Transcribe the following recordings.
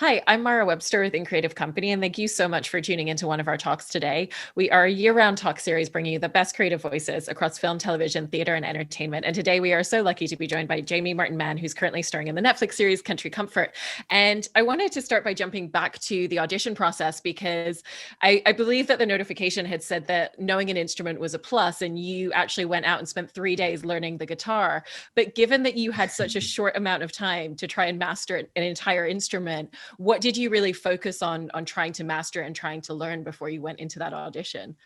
Hi, I'm Mara Webster with In Creative Company, and thank you so much for tuning into one of our talks today. We are a year-round talk series bringing you the best creative voices across film, television, theater, and entertainment. And today we are so lucky to be joined by Jamie Martin Mann, who's currently starring in the Netflix series Country Comfort. And I wanted to start by jumping back to the audition process because I believe that the notification had said that knowing an instrument was a plus, and you actually went out and spent 3 days learning the guitar. But given that you had such a short amount of time to try and master an entire instrument, what did you really focus on trying to master and trying to learn before you went into that audition?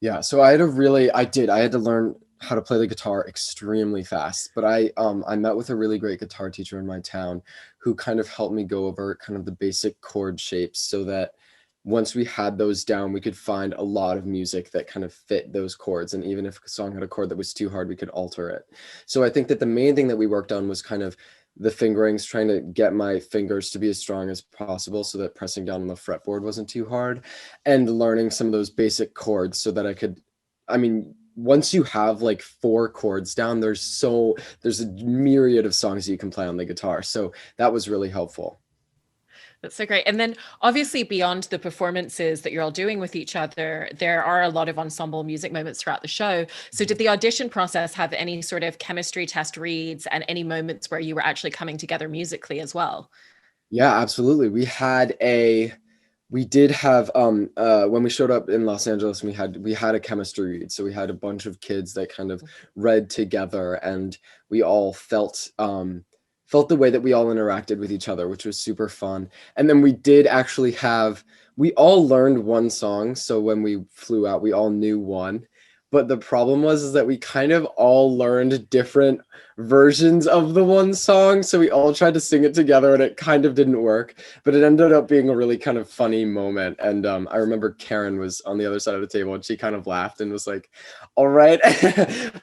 Yeah, so I had to learn how to play the guitar extremely fast. But I met with a really great guitar teacher in my town who kind of helped me go over kind of the basic chord shapes so that once we had those down, we could find a lot of music that kind of fit those chords. And even if a song had a chord that was too hard, we could alter it. So I think that the main thing that we worked on was kind of the fingerings, trying to get my fingers to be as strong as possible so that pressing down on the fretboard wasn't too hard, and learning some of those basic chords so that once you have like four chords down, there's a myriad of songs you can play on the guitar. So that was really helpful. That's so great. And then obviously beyond the performances that you're all doing with each other, there are a lot of ensemble music moments throughout the show. So did the audition process have any sort of chemistry test reads and any moments where you were actually coming together musically as well? Yeah, absolutely. We did have when we showed up in Los Angeles, we had a chemistry read. So we had a bunch of kids that kind of read together, and we all felt the way that we all interacted with each other, which was super fun. And then we all learned one song. So when we flew out, we all knew one. But the problem was is that we kind of all learned different versions of the one song. So we all tried to sing it together and it kind of didn't work, but it ended up being a really kind of funny moment. And I remember Karen was on the other side of the table and she kind of laughed and was like, all right.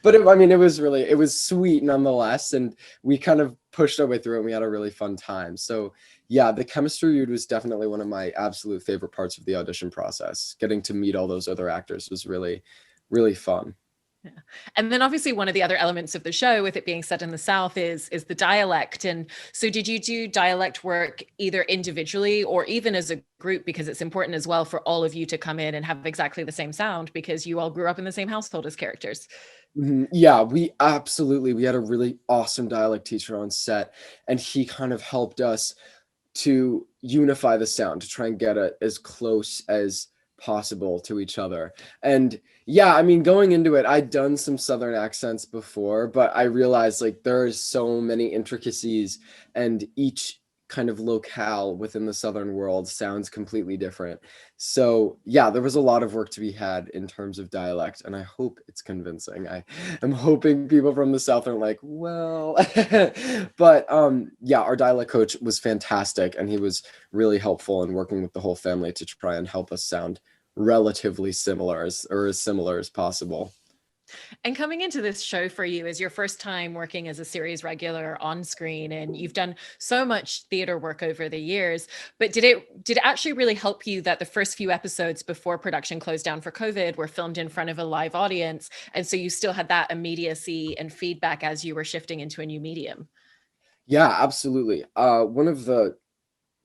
But it was sweet nonetheless. And we kind of pushed our way through it and we had a really fun time. So yeah, the chemistry read was definitely one of my absolute favorite parts of the audition process. Getting to meet all those other actors was really, really fun. Yeah. And then obviously one of the other elements of the show, with it being set in the South, is the dialect. And so did you do dialect work either individually or even as a group? Because it's important as well for all of you to come in and have exactly the same sound because you all grew up in the same household as characters. Yeah, we had a really awesome dialect teacher on set, and he kind of helped us to unify the sound to try and get it as close as possible to each other. And yeah, going into it, I'd done some Southern accents before, but I realized like there are so many intricacies, and each kind of locale within the Southern world sounds completely different. So yeah, there was a lot of work to be had in terms of dialect, and I hope it's convincing. I am hoping people from the South aren't like, well, but yeah, our dialect coach was fantastic, and he was really helpful in working with the whole family to try and help us sound relatively as similar as possible. And coming into this show for you is your first time working as a series regular on screen, and you've done so much theater work over the years. But did it actually really help you that the first few episodes before production closed down for COVID were filmed in front of a live audience, and so you still had that immediacy and feedback as you were shifting into a new medium? Yeah, absolutely. One of the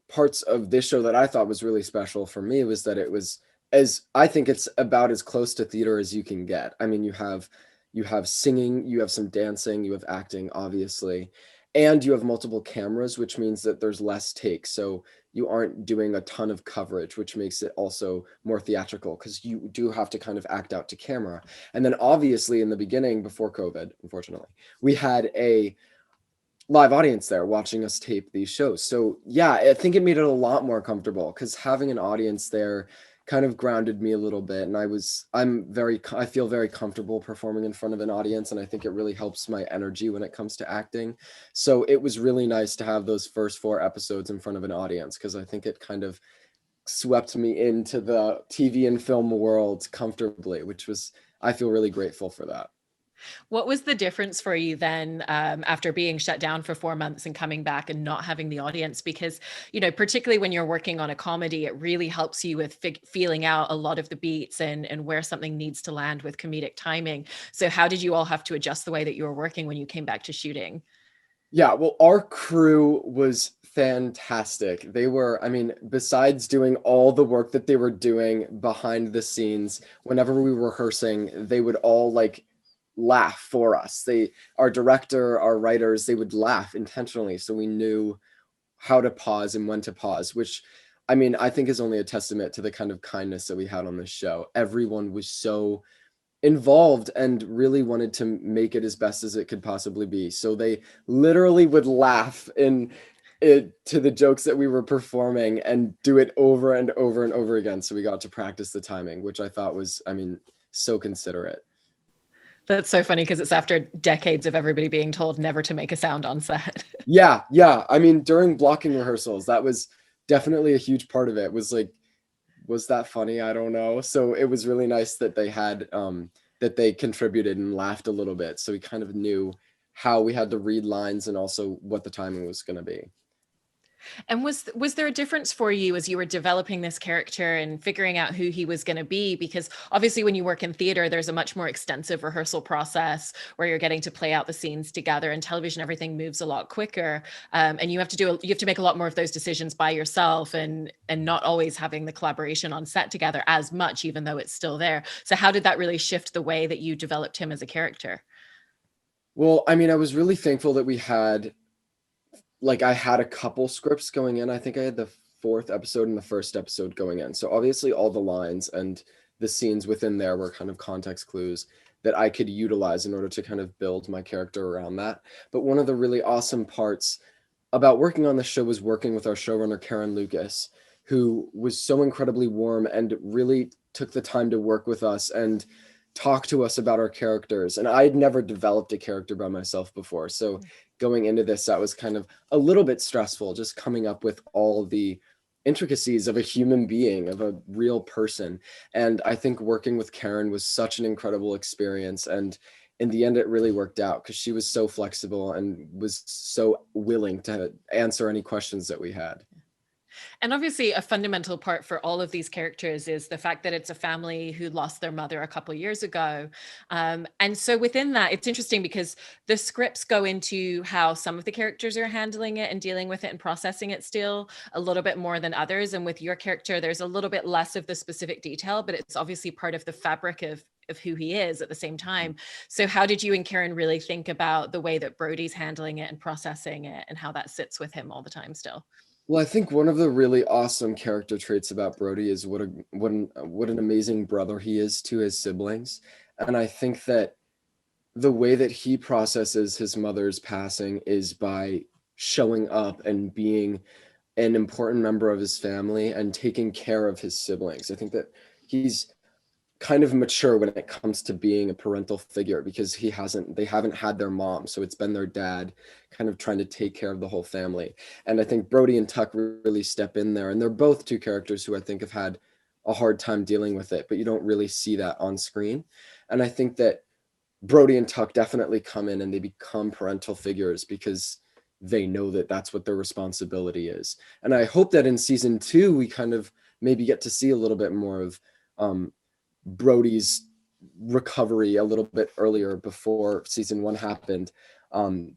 parts of this show that I thought was really special for me was that it was, as I think it's about as close to theater as you can get. You have singing, you have some dancing, you have acting, obviously, and you have multiple cameras, which means that there's less takes. So you aren't doing a ton of coverage, which makes it also more theatrical because you do have to kind of act out to camera. And then obviously in the beginning, before COVID, unfortunately, we had a live audience there watching us tape these shows. So yeah, I think it made it a lot more comfortable because having an audience there kind of grounded me a little bit. And I feel very comfortable performing in front of an audience. And I think it really helps my energy when it comes to acting. So it was really nice to have those first four episodes in front of an audience because I think it kind of swept me into the TV and film world comfortably, I feel really grateful for that. What was the difference for you then, after being shut down for 4 months and coming back and not having the audience? Because, particularly when you're working on a comedy, it really helps you with feeling out a lot of the beats and where something needs to land with comedic timing. So how did you all have to adjust the way that you were working when you came back to shooting? Yeah, well, our crew was fantastic. They were, I mean, besides doing all the work that they were doing behind the scenes, whenever we were rehearsing, they would all like laugh for us. Our director, our writers, they would laugh intentionally so we knew how to pause and when to pause, which I mean, I think is only a testament to the kind of kindness that we had on this show. Everyone was so involved and really wanted to make it as best as it could possibly be. So they literally would laugh in it to the jokes that we were performing and do it over and over and over again. So we got to practice the timing, which I thought was, I mean, so considerate. That's so funny because it's after decades of everybody being told never to make a sound on set. Yeah, yeah. I mean, during blocking rehearsals, that was definitely a huge part of it. Was like, was that funny? I don't know. So it was really nice that they had that they contributed and laughed a little bit. So we kind of knew how we had to read lines and also what the timing was going to be. And was there a difference for you as you were developing this character and figuring out who he was going to be? Because obviously when you work in theater, there's a much more extensive rehearsal process where you're getting to play out the scenes together. In television, everything moves a lot quicker. And you have to make a lot more of those decisions by yourself and not always having the collaboration on set together as much, even though it's still there. So how did that really shift the way that you developed him as a character? Well, I mean, I was really thankful that we had like I had a couple scripts going in. I think I had the fourth episode and the first episode going in. So obviously all the lines and the scenes within there were kind of context clues that I could utilize in order to kind of build my character around that. But one of the really awesome parts about working on the show was working with our showrunner, Karen Lucas, who was so incredibly warm and really took the time to work with us and talk to us about our characters. And I had never developed a character by myself before. So going into this, that was kind of a little bit stressful, just coming up with all the intricacies of a human being, of a real person. And I think working with Karen was such an incredible experience. And in the end, it really worked out because she was so flexible and was so willing to answer any questions that we had. And obviously, a fundamental part for all of these characters is the fact that it's a family who lost their mother a couple of years ago. And so within that, it's interesting because the scripts go into how some of the characters are handling it and dealing with it and processing it still a little bit more than others. And with your character, there's a little bit less of the specific detail, but it's obviously part of the fabric of who he is at the same time. So how did you and Karen really think about the way that Brody's handling it and processing it and how that sits with him all the time still? Well, I think one of the really awesome character traits about Brody is what an amazing brother he is to his siblings. And I think that the way that he processes his mother's passing is by showing up and being an important member of his family and taking care of his siblings. I think that he's kind of mature when it comes to being a parental figure because they haven't had their mom, so it's been their dad kind of trying to take care of the whole family. And I think Brody and Tuck really step in there, and they're both two characters who I think have had a hard time dealing with it, but you don't really see that on screen. And I think that Brody and Tuck definitely come in and they become parental figures because they know that that's what their responsibility is. And I hope that in season 2 we kind of maybe get to see a little bit more of Brody's recovery a little bit earlier before season 1 happened,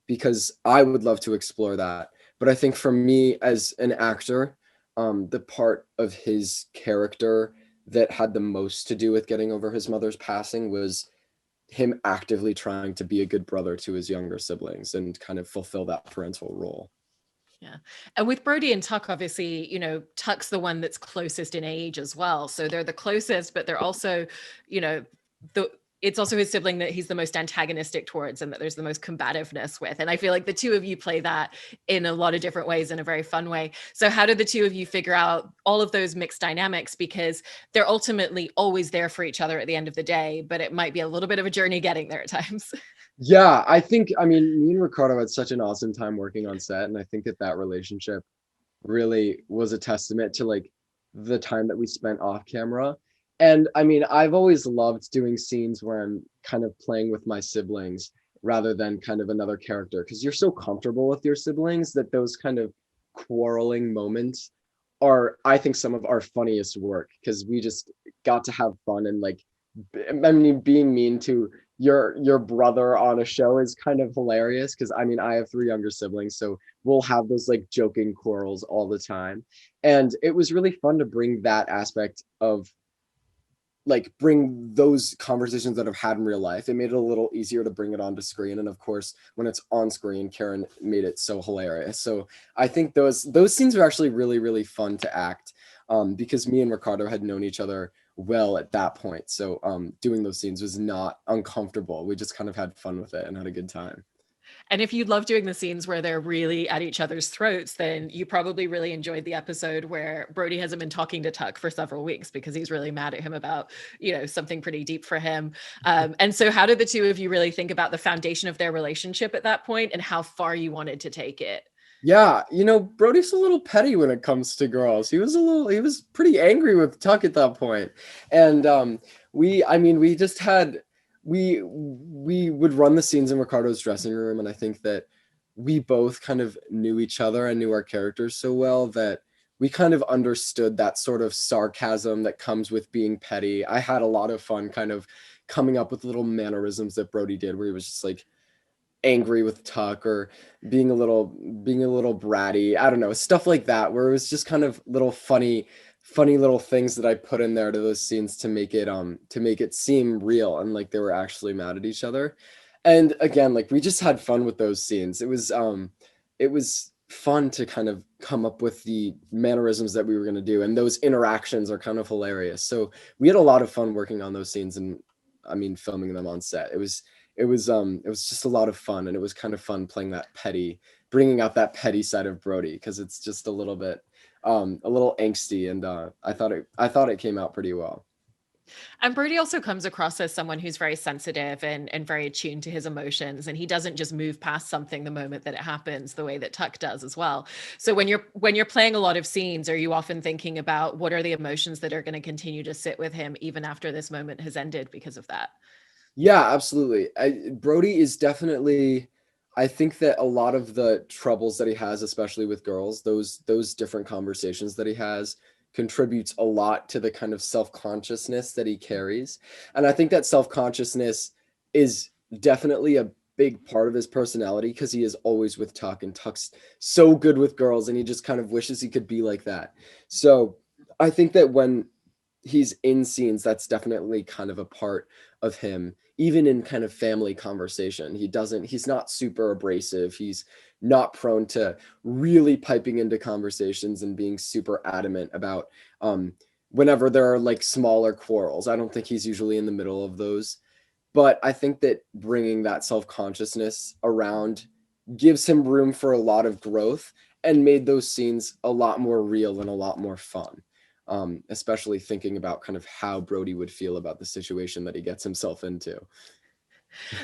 because I would love to explore that. But I think for me as an actor, the part of his character that had the most to do with getting over his mother's passing was him actively trying to be a good brother to his younger siblings and kind of fulfill that parental role. Yeah. And with Brody and Tuck, obviously, Tuck's the one that's closest in age as well. So they're the closest, but they're also, you know, it's also his sibling that he's the most antagonistic towards and that there's the most combativeness with. And I feel like the two of you play that in a lot of different ways in a very fun way. So how did the two of you figure out all of those mixed dynamics? Because they're ultimately always there for each other at the end of the day, but it might be a little bit of a journey getting there at times. Yeah, I mean, me and Ricardo had such an awesome time working on set, and I think that relationship really was a testament to like the time that we spent off camera. And I mean, I've always loved doing scenes where I'm kind of playing with my siblings rather than kind of another character because you're so comfortable with your siblings that those kind of quarreling moments are, I think, some of our funniest work because we just got to have fun and like, I mean, being mean to your brother on a show is kind of hilarious, because I mean I have three younger siblings, so we'll have those like joking quarrels all the time. And it was really fun to bring that aspect of, like, bring those conversations that I've had in real life. It made it a little easier to bring it onto screen. And of course, when it's on screen, Karen made it so hilarious. So I think those scenes were actually really, really fun to act, because me and Ricardo had known each other well at that point. So doing those scenes was not uncomfortable. We just kind of had fun with it and had a good time. And if you love doing the scenes where they're really at each other's throats, then you probably really enjoyed the episode where Brody hasn't been talking to Tuck for several weeks because he's really mad at him about, something pretty deep for him. And so how did the two of you really think about the foundation of their relationship at that point and how far you wanted to take it? Yeah, Brody's a little petty when it comes to girls. He was pretty angry with Tuck at that point. And we just had, we would run the scenes in Ricardo's dressing room, and I think that we both kind of knew each other and knew our characters so well that we kind of understood that sort of sarcasm that comes with being petty. I had a lot of fun kind of coming up with little mannerisms that Brody did, where he was just like angry with Tuck, or being a little bratty. I don't know, stuff like that, where it was just kind of little funny little things that I put in there to those scenes to make it seem real and like they were actually mad at each other. And again, like we just had fun with those scenes. It was fun to kind of come up with the mannerisms that we were going to do, and those interactions are kind of hilarious. So we had a lot of fun working on those scenes, and I mean filming them on set. It was just a lot of fun, and it was kind of fun playing bringing out that petty side of Brody, because it's just a little angsty, and I thought it came out pretty well. And Brody also comes across as someone who's very sensitive and very attuned to his emotions. And he doesn't just move past something the moment that it happens, the way that Tuck does as well. So when you're playing a lot of scenes, are you often thinking about what are the emotions that are going to continue to sit with him even after this moment has ended because of that? Yeah, absolutely. Brody is definitely, I think that a lot of the troubles that he has, especially with girls, those different conversations that he has, contributes a lot to the kind of self-consciousness that he carries. And I think that self-consciousness is definitely a big part of his personality, because he is always with Tuck, and Tuck's so good with girls, and he just kind of wishes he could be like that. So I think that when he's in scenes, that's definitely kind of a part of him. Even in kind of family conversation, he's not super abrasive. He's not prone to really piping into conversations and being super adamant about whenever there are like smaller quarrels. I don't think he's usually in the middle of those. But I think that bringing that self-consciousness around gives him room for a lot of growth, and made those scenes a lot more real and a lot more fun. Especially thinking about kind of how Brody would feel about the situation that he gets himself into.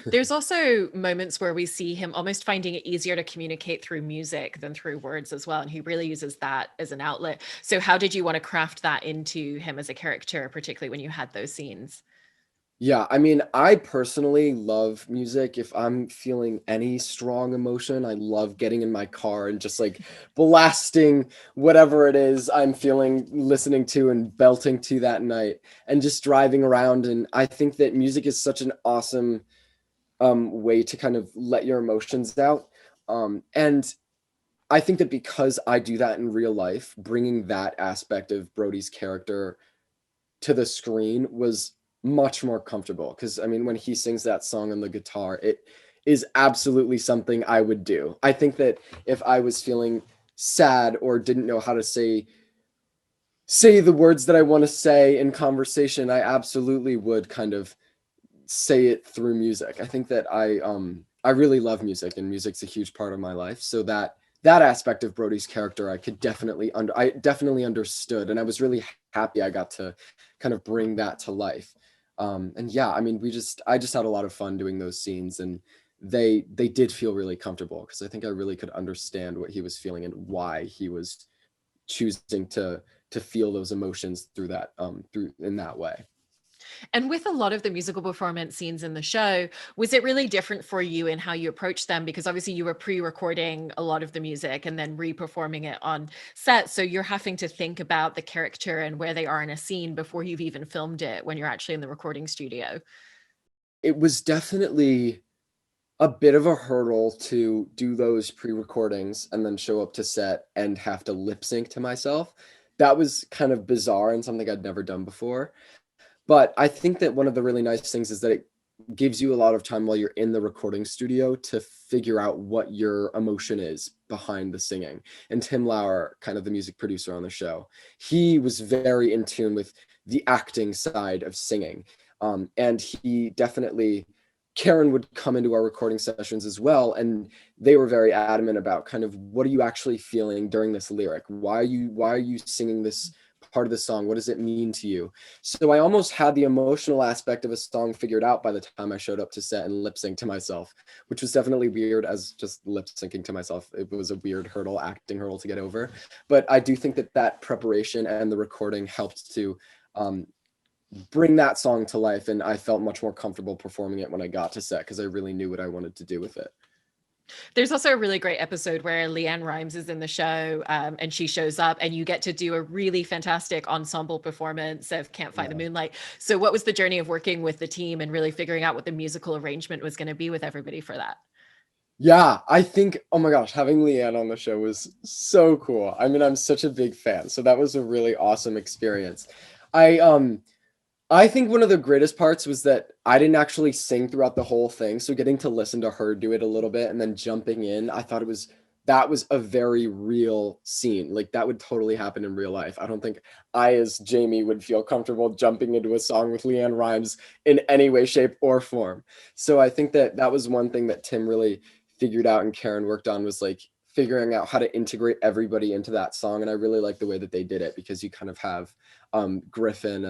There's also moments where we see him almost finding it easier to communicate through music than through words as well. And he really uses that as an outlet. So how did you want to craft that into him as a character, particularly when you had those scenes? Yeah, I mean, I personally love music. If I'm feeling any strong emotion, I love getting in my car and just like blasting whatever it is I'm feeling, listening to and belting to that night, and just driving around. And I think that music is such an awesome way to kind of let your emotions out. And I think that because I do that in real life, bringing that aspect of Brody's character to the screen was much more comfortable, because I mean when he sings that song on the guitar, it is absolutely something I would do. I think that if I was feeling sad or didn't know how to say the words that I want to say in conversation, I absolutely would kind of say it through music. I think that I really love music, and music's a huge part of my life. So that aspect of Brody's character I definitely understood, and I was really happy I got to kind of bring that to life. And yeah, I mean I just had a lot of fun doing those scenes, and they did feel really comfortable, because I think I really could understand what he was feeling and why he was choosing to feel those emotions through in that way. And with a lot of the musical performance scenes in the show, was it really different for you in how you approached them? Because obviously you were pre-recording a lot of the music and then re-performing it on set. So you're having to think about the character and where they are in a scene before you've even filmed it when you're actually in the recording studio. it was definitely a bit of a hurdle to do those pre-recordings and then show up to set and have to lip sync to myself. That was kind of bizarre and something I'd never done before. But I think that one of the really nice things is that it gives you a lot of time while you're in the recording studio to figure out what your emotion is behind the singing. And Tim Lauer, kind of the music producer on the show, he was very in tune with the acting side of singing. And he definitely, Karen would come into our recording sessions as well, and they were very adamant about kind of what are you actually feeling during this lyric? Why are you singing this part of the song? What does it mean to you? So I almost had the emotional aspect of a song figured out by the time I showed up to set and lip sync to myself, which was definitely weird as just lip syncing to myself. It was a weird hurdle, acting hurdle to get over. But I do think that that preparation and the recording helped to bring that song to life. And I felt much more comfortable performing it when I got to set because I really knew what I wanted to do with it. There's also a really great episode where Leanne Rimes is in the show, and she shows up and you get to do a really fantastic ensemble performance of Can't Fight the Moonlight. So what was the journey of working with the team and really figuring out what the musical arrangement was going to be with everybody for that? Yeah, I think, oh my gosh, having Leanne on the show was so cool. I mean, I'm such a big fan. So that was a really awesome experience. I I think one of the greatest parts was that I didn't actually sing throughout the whole thing. So getting to listen to her do it a little bit and then jumping in, I thought that was a very real scene. Like that would totally happen in real life. I don't think I, as Jamie, would feel comfortable jumping into a song with Leanne Rimes in any way, shape, or form. So I think that that was one thing that Tim really figured out and Karen worked on, was like figuring out how to integrate everybody into that song. And I really like the way that they did it, because you kind of have Griffin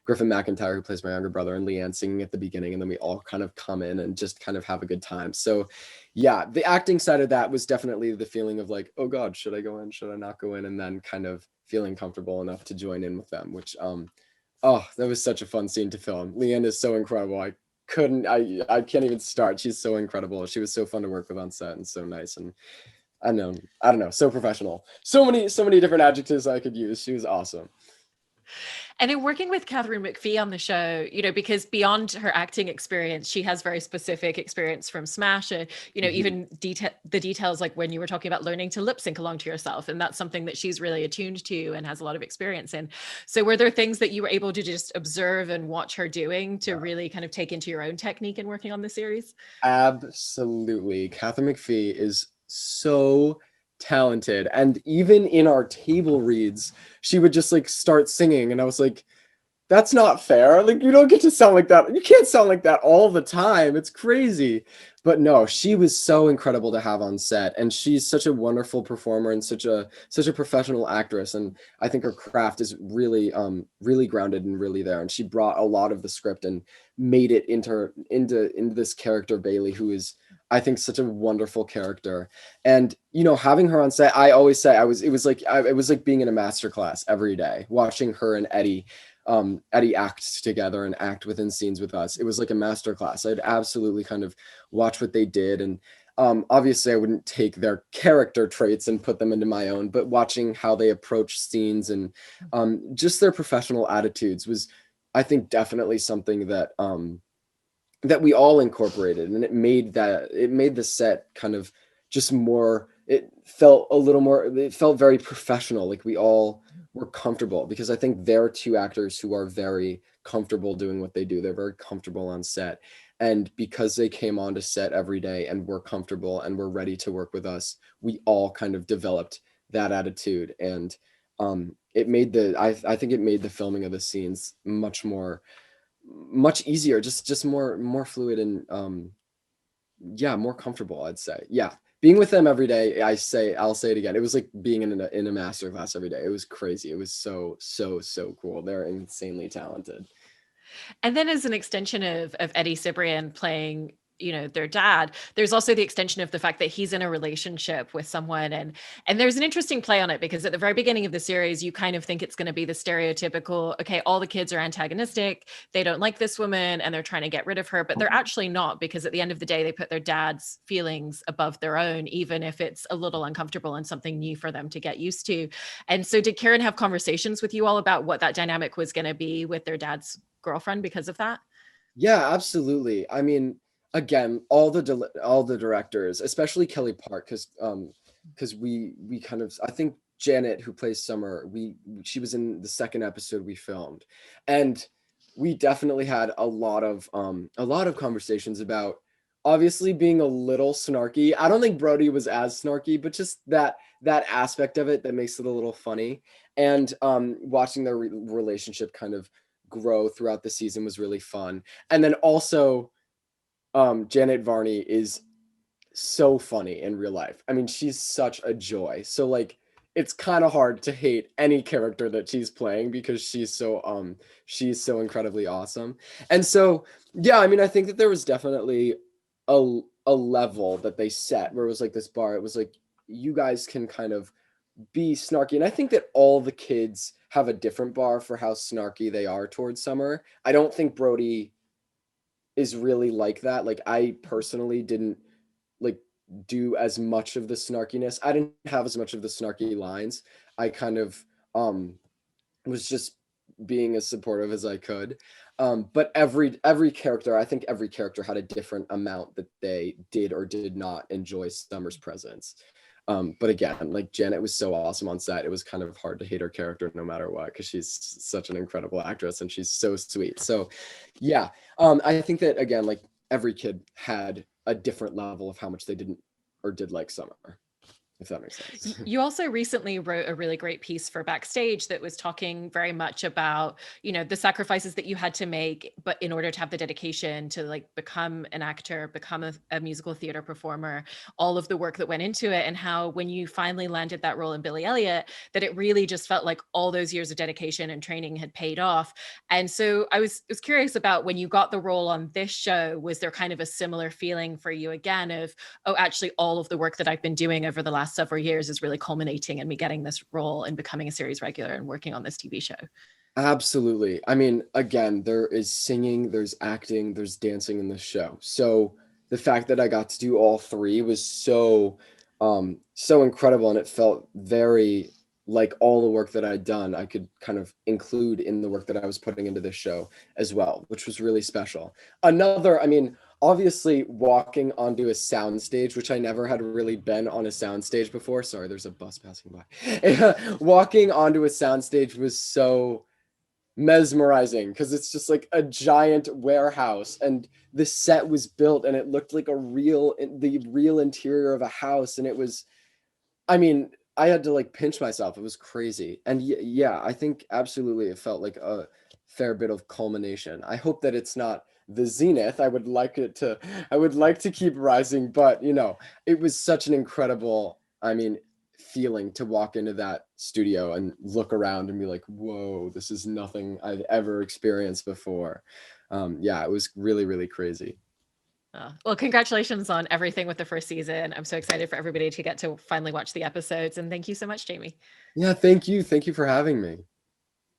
McIntyre, who plays my younger brother, and Leanne singing at the beginning, and then we all kind of come in and just kind of have a good time. So yeah, the acting side of that was definitely the feeling of like, oh God, should I go in? Should I not go in? And then kind of feeling comfortable enough to join in with them, which oh, that was such a fun scene to film. Leanne is so incredible. I can't even start. She's so incredible. She was so fun to work with on set and so nice. And I don't know, so professional. So many different adjectives I could use. She was awesome. And in working with Katherine Mcphee on the show, because beyond her acting experience, she has very specific experience from Smash, even the details, like when you were talking about learning to lip sync along to yourself. And that's something that she's really attuned to and has a lot of experience in. So were there things that you were able to just observe and watch her doing to really kind of take into your own technique in working on the series? Absolutely. Katherine Mcphee is so talented. And even in our table reads, she would just like start singing. And I was like, that's not fair. Like, you don't get to sound like that. You can't sound like that all the time. It's crazy. But no, she was so incredible to have on set. And she's such a wonderful performer and such a professional actress. And I think her craft is really really grounded and really there. And she brought a lot of the script and made it into this character, Bailey, who is, I think, such a wonderful character. And having her on set, I always say it was like being in a masterclass every day, watching her and Eddie act together and act within scenes with us. It was like a masterclass. I'd absolutely kind of watch what they did. And obviously I wouldn't take their character traits and put them into my own, but watching how they approach scenes and just their professional attitudes was, I think, definitely something that that we all incorporated. And it made the set kind of just more, it felt very professional. Like we all were comfortable, because I think they're two actors who are very comfortable doing what they do. They're very comfortable on set. And because they came on to set every day and were comfortable and were ready to work with us, we all kind of developed that attitude. And it made I think it made the filming of the scenes much easier, just more fluid and yeah, more comfortable, I'd say. Yeah. Being with them every day, I'll say it again. It was like being in a master class every day. It was crazy. It was so cool. They're insanely talented. And then as an extension of Eddie Cibrian playing, their dad, there's also the extension of the fact that he's in a relationship with someone. And there's an interesting play on it, because at the very beginning of the series, you kind of think it's going to be the stereotypical, okay, all the kids are antagonistic. They don't like this woman and they're trying to get rid of her, but they're actually not, because at the end of the day, they put their dad's feelings above their own, even if it's a little uncomfortable and something new for them to get used to. And so did Karen have conversations with you all about what that dynamic was going to be with their dad's girlfriend because of that? Yeah, absolutely. I mean, again, all the directors, especially Kelly Park, because we kind of, I think Janet, who plays Summer, she was in the second episode we filmed, and we definitely had a lot of conversations about obviously being a little snarky. I don't think Brody was as snarky, but just that aspect of it that makes it a little funny, and watching their relationship kind of grow throughout the season was really fun. And then also, Janet Varney is so funny in real life. I mean, she's such a joy. So like, it's kind of hard to hate any character that she's playing because she's so incredibly awesome. And so, yeah, I mean, I think that there was definitely a level that they set where it was like this bar. It was like, you guys can kind of be snarky. And I think that all the kids have a different bar for how snarky they are towards Summer. I don't think Brody is really like that. Like, I personally didn't like do as much of the snarkiness. I didn't have as much of the snarky lines. I kind of was just being as supportive as I could. But every character, I think every character had a different amount that they did or did not enjoy Summer's presence. But again, like Janet was so awesome on set. It was kind of hard to hate her character no matter what, because she's such an incredible actress and she's so sweet. So yeah, I think that again, like every kid had a different level of how much they didn't or did like Summer, if that makes sense. You also recently wrote a really great piece for Backstage that was talking very much about, the sacrifices that you had to make, but in order to have the dedication to like become an actor, become a musical theater performer, all of the work that went into it, and how when you finally landed that role in Billy Elliot, that it really just felt like all those years of dedication and training had paid off. And so I was curious about when you got the role on this show, was there kind of a similar feeling for you again of, oh, actually all of the work that I've been doing over the last several years is really culminating in me getting this role and becoming a series regular and working on this TV show? Absolutely. I mean, again, there is singing, there's acting, there's dancing in the show. So the fact that I got to do all three was so incredible, and it felt very like all the work that I'd done, I could kind of include in the work that I was putting into this show as well, which was really special. I mean, obviously walking onto a soundstage, which I never had really been on a soundstage before. Sorry, there's a bus passing by. Walking onto a soundstage was so mesmerizing because it's just like a giant warehouse, and the set was built and it looked like the real interior of a house, and it was, I mean, I had to like pinch myself. It was crazy. And yeah, I think absolutely it felt like a fair bit of culmination. I hope that it's not the zenith. I would like to keep rising, but it was such an incredible, I mean, feeling to walk into that studio and look around and be like, whoa, this is nothing I've ever experienced before. Yeah, it was really, really crazy. Well, congratulations on everything with the first season. I'm so excited for everybody to get to finally watch the episodes. And thank you so much, Jamie. Yeah, thank you. Thank you for having me.